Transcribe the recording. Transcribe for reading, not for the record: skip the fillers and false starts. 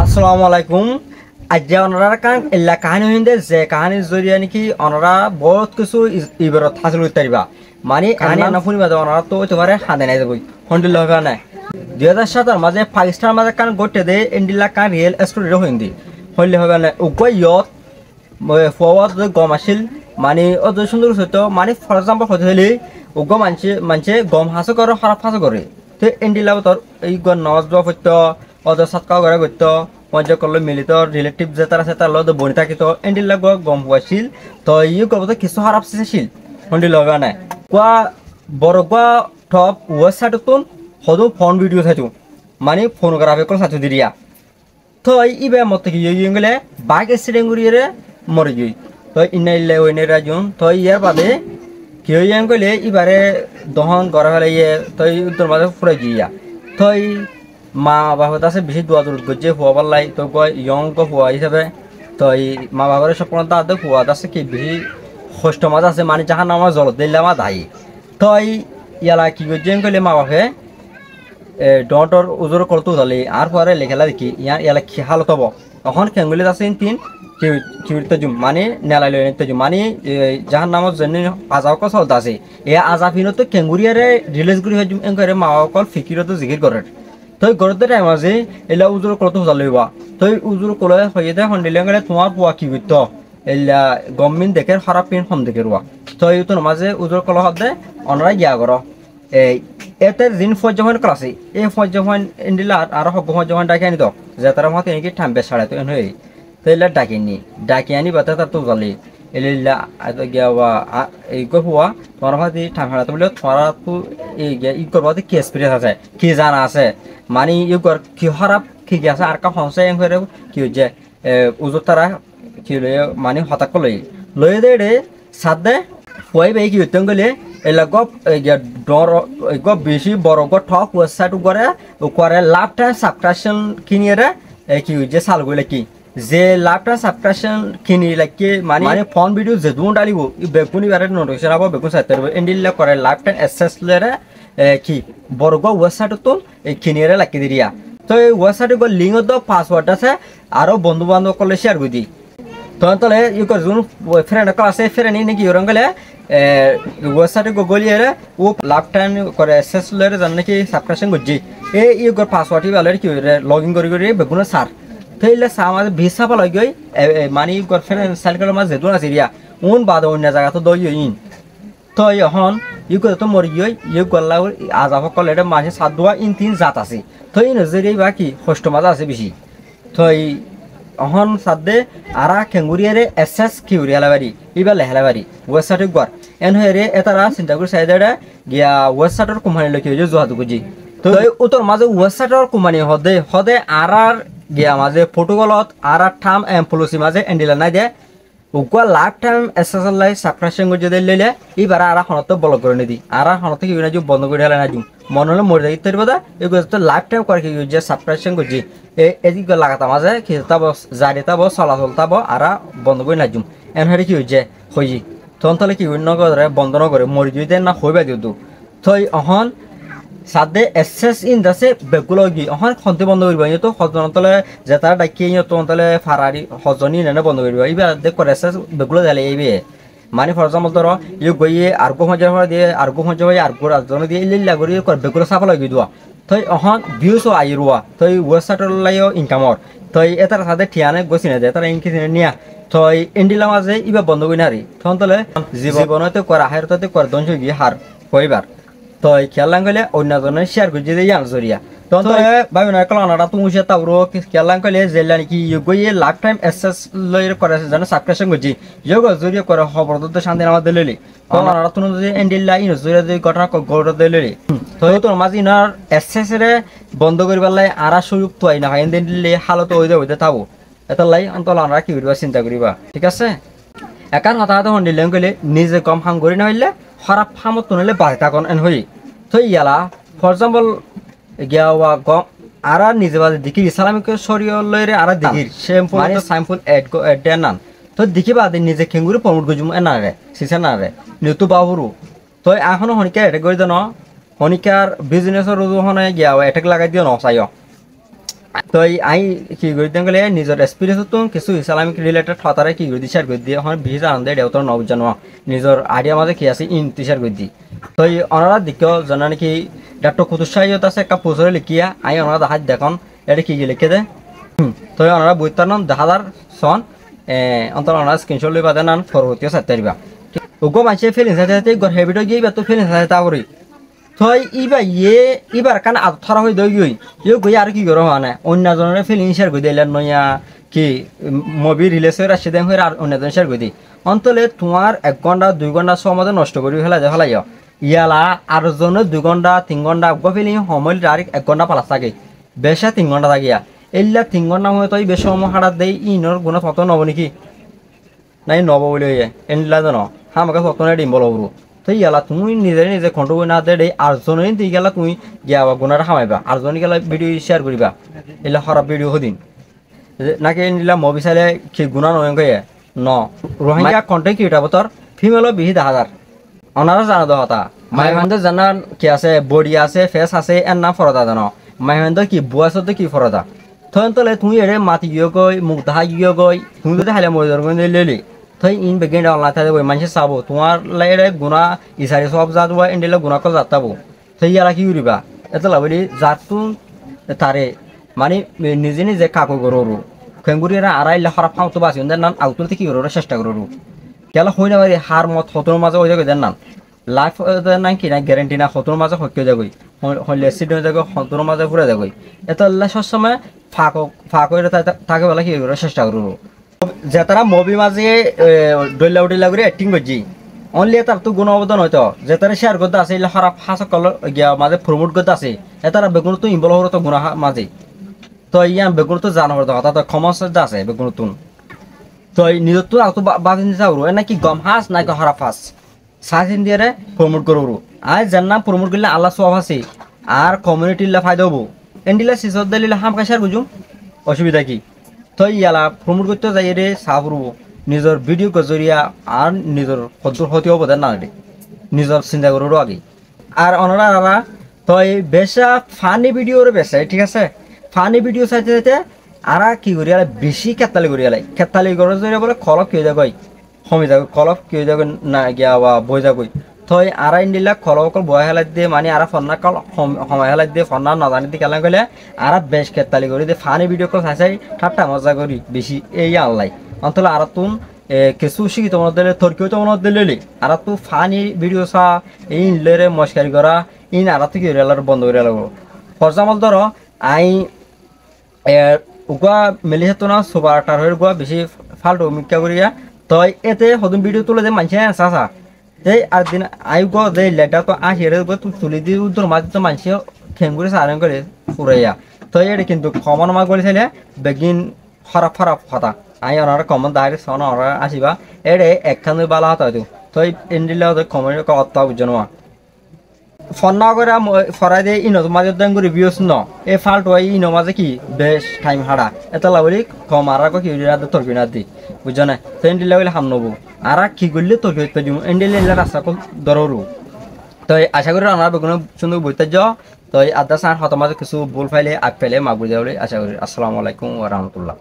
আসসালামু আলাইকুম। আজ ওনারা কারণ এলা কাহিনী হইন্দে যে কাহিনীর জরিয়া নাকি ওনারা বহুত কিছু ইবারত হাসিল করতে পারিবা। মানে কাহিনী না শুনিবা ওনারা তো একেবারে হাতে নাই যাবই হন্ডিল হবে না। 2007 মাঝে পাকিস্তান মাঝে কারণ গটে দে ইন্ডিলা কারণ রিয়েল স্টোরি হইন্দি হইলে হবে না উপায় ইয়ত ফরওয়ার্ড গম আসিল মানে অত সুন্দর হইতো মানে ফর এক্সাম্পল হতে হলে উগ্র মানুষে গম হাসো করে খারাপ হাসো করে তো ইন্ডিলা তোর এই গন নওয়াজ দোয়া হইতো অত সাতকাও করে করতো মজা করলো মিলিত রিলেটিভ যে তার আছে তার লগত বনি থাকিত এন্ডিলা গম হওয়াছিল তো ই করবো তো কিছু খারাপ চেয়েছিল হন্ডি লগা নাই কোয়া বড় কোয়া টপ ওয়েবসাইট হদো ফোন ভিডিও থাকতো মানে ফোনোগ্রাফি করে থাকতো দিরিয়া তো ইবে মতো কি গেলে বাইক অ্যাক্সিডেন্ট করিয়ে মরে যাই তো ইনাইলে ওইনে রাজুন তো ইয়ার বাদে কি হইয়া গেলে এবারে দহন গড়া ফেলে ইয়ে তো তোর মাঝে ফুরাই যাইয়া তো মা বাবা আছে বেশি দোয়া দূর করছে ফুয়াবার লাই তো কয় ইয়ং ফুয়া হিসাবে তো এই মা বাবার সব দাদা ফুয়া আছে কি বেশি কষ্ট মাছ আছে মানে যাহার নাম জলত দিলে আমার দায়ী তো ইয়ালা কি করছে কইলে মা বাপে ডটর উজোর করতো তাহলে আর পরে লেখালা দেখি ইয়ালা কি হালত হব তখন খেঙ্গুলি আছে তিন কিউরিতে মানে নেলাই লই নিতে মানে যাহার নামত জন্য আজাও কথা আছে এই আজাফিনো তো কেঙ্গুরিয়ারে রিলিজ করি হয়ে মা বাবা ফিকিরতো জিকির করে তই গরতে টাইম আছে এলা উজুর কত হজা লইবা তই উজুর কলে হয়ে দে হন্ডিলে গেলে তোমার পোয়া কি করত এলা গভর্নমেন্ট দেখে খারাপ পিন হম দেখে রুয়া তই তোর মাঝে উজুর কল হদে অনরা গিয়া কর এই এতে দিন ফজমান ক্লাসে এই ফজমান ইন্ডিলা আর হক ফজমান ডাকি আনি তো যে তার মতে নাকি ঠাম্বে ছাড়ে তো এন হই তো এলা ডাকি আনি বাতে তার তো জালি এলিলা গিয়া এই গপুয়া তোমার মতে ঠাম্বে তো বলে তোমার তো এই ই করবা কি এক্সপিরিয়েন্স আছে কি জানা আছে মানে ইউগর কি খারাপ কি আছে আর কা হংসে এঙ্গরে কি যে উজো তারা কি লয় মানে হতাক লই দে সাদে হই বাই কি হতং গলে এলা গপ ডর গপ বেশি বড় গ ঠক ওয়েবসাইট করে লাভটা সাবস্ক্রিপশন কিনিয়ে কি যে সাল গলে কি যে লাভটা সাবস্ক্রিপশন কিনি লাগে মানে ফোন ভিডিও যে দুন ডালিব বেগুনি বারে নোটিফিকেশন আবো বেগুন সাইতে এন্ডিলা করে লাভটা অ্যাক্সেস লরে কি বড় গ ওয়েবসাইট তো কিনিয়ে লাগি দিরিয়া তো এই ওয়েবসাইট গো লিঙ্ক তো পাসওয়ার্ড আছে আরো বন্ধু বান্ধব করলে শেয়ার করে দি তখন তাহলে ই কর যোন ফ্রেন্ড আছে ফ্রেন্ড নাকি ওরম গেলে ওয়েবসাইটে গলিয়ে ও লাভ টাইম করে অ্যাক্সেস লরে জান নাকি সাবস্ক্রিপশন করছি এই ই গর পাসওয়ার্ডই ভালো কি লগ ইন করে বেগুন সার তো এইলে সামাজ ভিসা পাল গই মানে গর ফ্রেন্ড সাইকেল মাঝ যেদুন আছে রিয়া উন বাদ অন্য জায়গা তো দই ইন তো এখন ই করে তো মরি গই ই গল্লা আজা সকল এটা মাঝে সাদুয়া ইন তিন জাত আছে তো এই নজরে বাকি কষ্ট মাজা আছে বেশি তো এখন সাদে আরা খেঙ্গুরিয়ারে এসএস কিউরিয়ালা বাড়ি ইবা লেহলা বাড়ি ওয়েবসাইট গর এন হয়ে এতারা চিন্তা করে সাইডে গিয়া ওয়েবসাইটর কোম্পানি লক্ষ্য হয়ে জোহাত গুজি তো উত্তর মাঝে ওয়েবসাইটর কোম্পানি হদে আর গিয়া মাঝে ফটোকলত আর ঠাম এমপ্লসি মাঝে এন্ডিলা নাই দে উকুয়া লাভ টাইম এসএস লাই সাবস্ক্রিপশন করে যদি লইলে এবার আর হনত ব্লক করে নিদি আর হনত কি না বন্ধ করে হেলা না মনে হলে মরে যাই তৈরি বোধা এগুলো তো লাইফ টাইম করে কি যে সাবস্ক্রিপশন করছি এদিকে লাগাতাম মাঝে খেতাব জারি তাব চলাচল তাব আর বন্ধ করে নাজুম এন হয়ে কি হয়েছে হইজি তখন তাহলে কি অন্য করে বন্ধ নকরে মরি যদি না হইবা দিও তো অহন সাদে এসএস ইন দাসে বেগুলো গি অহন খন্তে বন্ধ করিবা তো হজন তলে যে তার ডাকিয়ে তখন তাহলে ফারারি হজনি নেনে বন্ধ করিবা এইবা দেখ করে এসএস বেগুলো দিলে এইবে মানে ফর এক্সাম্পল ধরো ইউ গইয়ে আর্গো মজা হয়ে দিয়ে আর্গো মজা হয়ে আর্গো রাজন দিয়ে ইল্লা করি বেগুলো সাফা লাগি দোয়া তো অহন ভিউসও আই রুয়া তো ওয়েবসাইটর লাইও ইনকামর তো এটার সাথে ঠিয়ানে গছি না যায় তারা ইনকি নিয়া তো ইন্ডিলা মাঝে ইবা বন্ধ করি নারি তখন তাহলে জীবনতে করা হারতে করে দঞ্চ গিয়ে হার কইবার তো খেয়াল গেলে অন্যজনের শেয়ার করে দিয়ে জান জরিয়া তখন ভাবি না কলানাটা তুমি সে তাবরো খেয়াল গেলে জেলা নাকি গইয়ে লাভ টাইম এসএস লই করে জানো সাবস্ক্রিপশন করছি যোগ জরিয়া করে খবর তো শান্তি আমাদের লইলি কলানাটা তুমি যদি এন্ডিলা ইন জরিয়া যদি ঘটনা গড় দিলি তো তোর মাঝে ইনার এসএস রে বন্ধ করিবার লাই আরা সুযোগ তো আই না হয় দিলে হালত হইতে থাকবো এটা লাই অন্তল আমরা কি করিবা চিন্তা করিবা ঠিক আছে একার হতাহত হন্ডিলে গেলে নিজে কম হাম করি না হইলে খারাপ হামত তুনলে বাড়ি থাকুন এন হই তো ইয়ালা ফর এক্সাম্পল গিয়া গম আর নিজে বাজে দেখি ইসলামিক শরীয় লইরে আর দেখির শ্যাম্পু শ্যাম্পুল এড দেন নান তো দেখি বাদে নিজে খেঙ্গুরি প্রমোট গজুম এনা রে সিসা না রে নিতু বাবুরু তো এখনো হনিকা এটে করে দেন হনিকার বিজনেসর রুজু হনে গিয়া এটাক লাগাই দিও নসাইও তো আই কি করে দিন গেলে নিজের এক্সপিরিয়েন্স তো কিছু ইসলামিক রিলেটেড হতারে কি করে দি শেয়ার করে দিয়ে এখন বিশ আনন্দে দেওতর নবজানো নিজের আইডিয়া মাঝে কি আছে ইনতি শেয়ার করে দি তো ওনারা দিকেও জানা নাকি ডাক্তার কুতুসাহিত আছে একটা পোস্টারে লিখিয়া আই ওনারা দেখাত দেখুন এটা কি লিখে দে তো ওনারা বইতার নাম 10,000 সন অন্তর ওনারা স্ক্রিনশট লইবা দেন আর পরবর্তীও চাইতে পারিবা ওগো মাইছে ফিলিংস আছে গর হেবিটো গিয়ে তো ফিলিংস আছে তা করি থই ইবার কান আধরা হয়ে দই গই গই আর কি করো মানে অন্যজনের ফিলিং শেয়ার করে দিলেন নইয়া কি মুভি রিলিজ হয়ে আসছে দেন হয়ে আর অন্যজন শেয়ার করে দিই অন্তলে তোমার 1 ঘন্টা 2 ঘন্টা সময় নষ্ট করে ফেলাই ইয়ালা আর জনে 2 ঘন্টা 3 ঘন্টা গো ফিলিং সময় ডাইরেক্ট 1 ঘন্টা পালাস থাকে বেশা 3 ঘন্টা থাকিয়া এল্লা 3 ঘন্টা সময় তই বেশ সময় হারাত দেই ইনর গুণ তত নব নাকি নাই নব বলে এনলা জানো আমাকে তত ডিম বলো তো ইয়ালা তুমি নিজে কন্ট্রোল না দে আটজনের দিয়ে গেলা তুমি গিয়া গুণাটা খামাইবা আটজন গেলা ভিডিও শেয়ার করিবা এলা খারাপ ভিডিও হদিন নাকি নিলা মুভি চাইলে কি গুণা নয় ন রোহিঙ্গা কন্টেন্ট ক্রিয়েটার বতর ফিমেলও 20,000 ওনারা জানা দহতা মাইমানদের জানা কি আছে বডি আছে ফেস আছে এর নাম ফরদা জানো মাইমানদের কি বুয়াস কি ফরদা তখন তলে তুমি এর মাতি গিয়ে গই মুখ দেখা গিয়ে গই তুমি যদি হাইলে মজুর লেলি থৈ ইন বেগেন অনলাইন থাকে বই মানুষ চাবো তোমার লাইরে গুণা ইসারি সব জাত বা এন্ডিলে গুণা কল যাতাবো থৈ ইয়ারা কি করিবা এটা লাভলি জাতু তারে মানে নিজে কাকু করো খেঙ্গুরি এরা আড়াই লাখ খারাপ ফাঁকতো বাঁচি নান আউটতে কি করো চেষ্টা করো কেলা হই না পারি হার মত হতর মাঝে হয়ে যাবে নান লাইফ না কি না গ্যারেন্টি না হতর মাঝে হত্যা যাবই হলে সিট হয়ে যাবে হতর মাঝে ঘুরে যাবই এটা সবসময় ফাঁক হয়ে থাকে বেলা কি করো চেষ্টা করো যে তারা মুভি মাঝে ডইলা করে অ্যাক্টিং করছি অনলি তার তো গুণ অবদান হয়তো যে তারা শেয়ার করতে আছে এলে খারাপ হাস কল গিয়া মাঝে প্রমোট করতে আছে তারা বেগুন তো ইনভলভ হতো গুণা মাঝে তো ইয়ান বেগুন তো জানা হতো তা ক্ষমা আছে বেগুন তুন তো নিজের তো আতো বাদ দিতে চাও নাকি গম হাস নাকি খারাপ হাস সাজ ইন্ডিয়ারে প্রমোট করবো আর যার নাম প্রমোট করলে আল্লাহ সব আছে আর কমিউনিটির ফায়দা হবো এন্ডিলা সিসর দিলে হাম কাশার বুঝুম অসুবিধা কি তো ইয়ালা প্রমোট করতে যাই রে চাবরব নিজের ভিডিও জরিয়া আর নিজের সদূর ক্ষতি অবদান না রে নিজের চিন্তা করো আগে আর ওনারা তো বেশা ফানি ভিডিওর বেশাই ঠিক আছে ফানি ভিডিও চাইতে চাইতে আর কি করি বেশি খেতালি করি খেতালি করে জরিয়া বলে খলক কেউ যাগই সমি যাগ কলক কেউ যাগ না গিয়া বা বই যাগই থৈ আর ইন্ডিলা খলকল বয় হেলাই দিয়ে মানে আর ফন্না কল সময় হেলাই দিয়ে ফন্না নাজানি দিয়ে কেলা গেলে আর বেশ খেতালি করি দিয়ে ফানি ভিডিও কল চাই ঠাট্টা মজা করি বেশি এই আল্লাই অন্তলে আর তুন কিছু শিখি তোমার দিলে তর্কিও তোমার দিলে আর তু ফানি ভিডিও চা এই ইনলেরে মস্কারি করা ইন আর কি বন্ধ করে লাগবো ফরজামল ধরো আই উগুয়া মেলি হেতো না সুপার টার হয়ে গুয়া বেশি ফাল্টু মিক্কা করিয়া তই এতে সদন ভিডিও তুলে যে মানুষে চা এই আর দিন আই গো যে লেটা তো আসিরে তুলি দিয়ে উত্তর মাঝে তো মানুষে খেঙ্গুরে সারেন করে ফুরাইয়া তো এটা কিন্তু কমন মা করে চাইলে বেগিন খারাপ কথা আই ওনারা কমন দাঁড়িয়ে সন ওরা আসিবা এড়ে একখান বালা হতো হয়তো তো এন্ডিলে কমন কথা বুঝছো না ফোন না করে ফরাই দিয়ে ইনো মাঝে দাম করে ভিউস ন এই ফাল্টু ইনো মাঝে কি বেশ টাইম হারা এটা লাভলি কম আর কি তর্কি না দি বুঝছো না তো এন্ডিলে বলে হাম নবো আর কি করলে তর্কি হতে দিব এন্ডিলে রাস্তা কল দররু তো আশা করি আমরা বেগুন সুন্দর বইতে যাও তো আদা সার হত মাঝে কিছু ভুল ফাইলে আগ ফেলে মাগুর যাওয়ালে আশা করি আসসালামু আলাইকুম ওয়া রাহমাতুল্লাহ।